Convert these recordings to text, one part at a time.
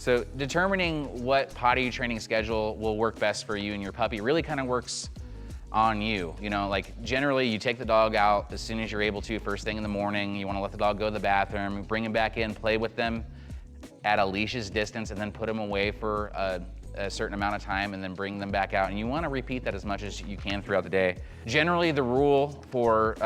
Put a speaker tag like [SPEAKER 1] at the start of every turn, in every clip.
[SPEAKER 1] So determining what potty training schedule will work best for you and your puppy really kind of works on you. You know, like generally you take the dog out as soon as you're able to, first thing in the morning. You want to let the dog go to the bathroom, bring him back in, play with them at a leash's distance, and then put them away for a certain amount of time and then bring them back out. And you want to repeat that as much as you can throughout the day. Generally, the rule for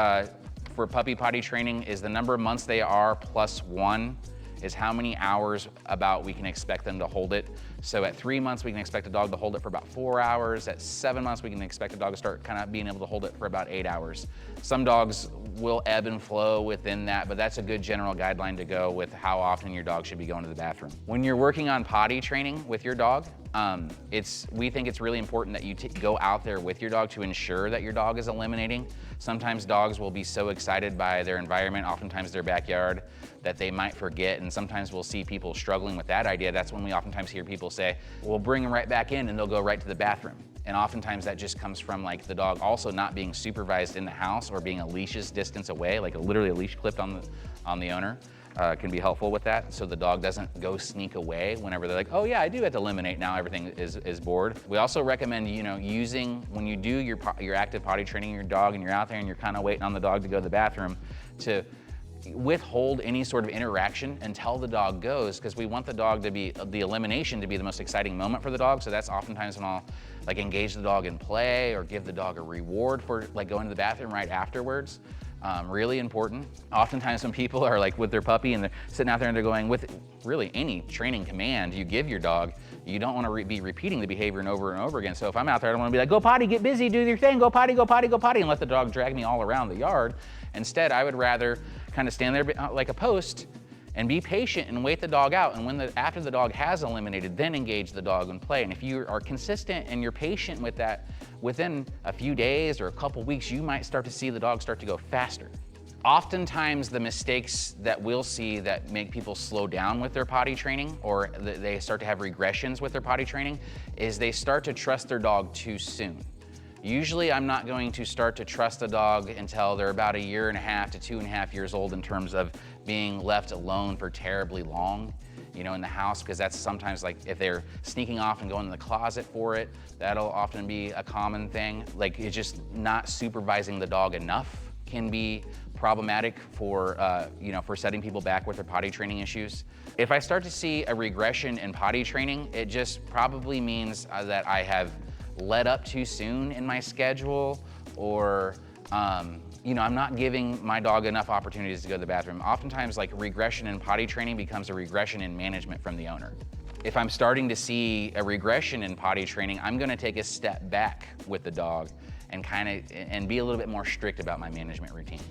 [SPEAKER 1] puppy potty training is the number of months they are plus 1 is how many hours about we can expect them to hold it. So at 3 months, we can expect a dog to hold it for about 4 hours. At 7 months, we can expect a dog to start kind of being able to hold it for about 8 hours. Some dogs will ebb and flow within that, but that's a good general guideline to go with how often your dog should be going to the bathroom. When you're working on potty training with your dog, we think it's really important that you go out there with your dog to ensure that your dog is eliminating. Sometimes dogs will be so excited by their environment, oftentimes their backyard, that they might forget, and sometimes we'll see people struggling with that idea. That's when we oftentimes hear people say, we'll bring them right back in and they'll go right to the bathroom. And oftentimes that just comes from like the dog also not being supervised in the house or being a leash's distance away, like literally a leash clipped on the owner. Can be helpful with that, so the dog doesn't go sneak away whenever they're like, oh yeah, I do have to eliminate now, everything is bored. We also recommend, you know, using, when you do your active potty training your dog and you're out there and you're kind of waiting on the dog to go to the bathroom, to withhold any sort of interaction until the dog goes, because we want the dog to be, the elimination to be the most exciting moment for the dog. So that's oftentimes when I'll like engage the dog in play or give the dog a reward for like going to the bathroom right afterwards. Really important. Oftentimes when people are like with their puppy and they're sitting out there and they're going with really any training command you give your dog, you don't want to be repeating the behavior and over again. So if I'm out there, I don't want to be like, go potty, get busy, do your thing, go potty, go potty, go potty, and let the dog drag me all around the yard. Instead, I would rather kind of stand there like a post and be patient and wait the dog out. And after the dog has eliminated, then engage the dog and play. And if you are consistent and you're patient with that, within a few days or a couple weeks, you might start to see the dog start to go faster. Oftentimes the mistakes that we'll see that make people slow down with their potty training, or they start to have regressions with their potty training, is they start to trust their dog too soon. Usually I'm not going to start to trust a dog until they're about 1.5 to 2.5 years old in terms of being left alone for terribly long, you know, in the house, because that's sometimes like if they're sneaking off and going in the closet for it, that'll often be a common thing. Like it's just not supervising the dog enough can be problematic for, you know, for setting people back with their potty training issues. If I start to see a regression in potty training, it just probably means that I have let up too soon in my schedule, or you know, I'm not giving my dog enough opportunities to go to the bathroom. Oftentimes, like regression in potty training becomes a regression in management from the owner. If I'm starting to see a regression in potty training, I'm gonna take a step back with the dog and be a little bit more strict about my management routine.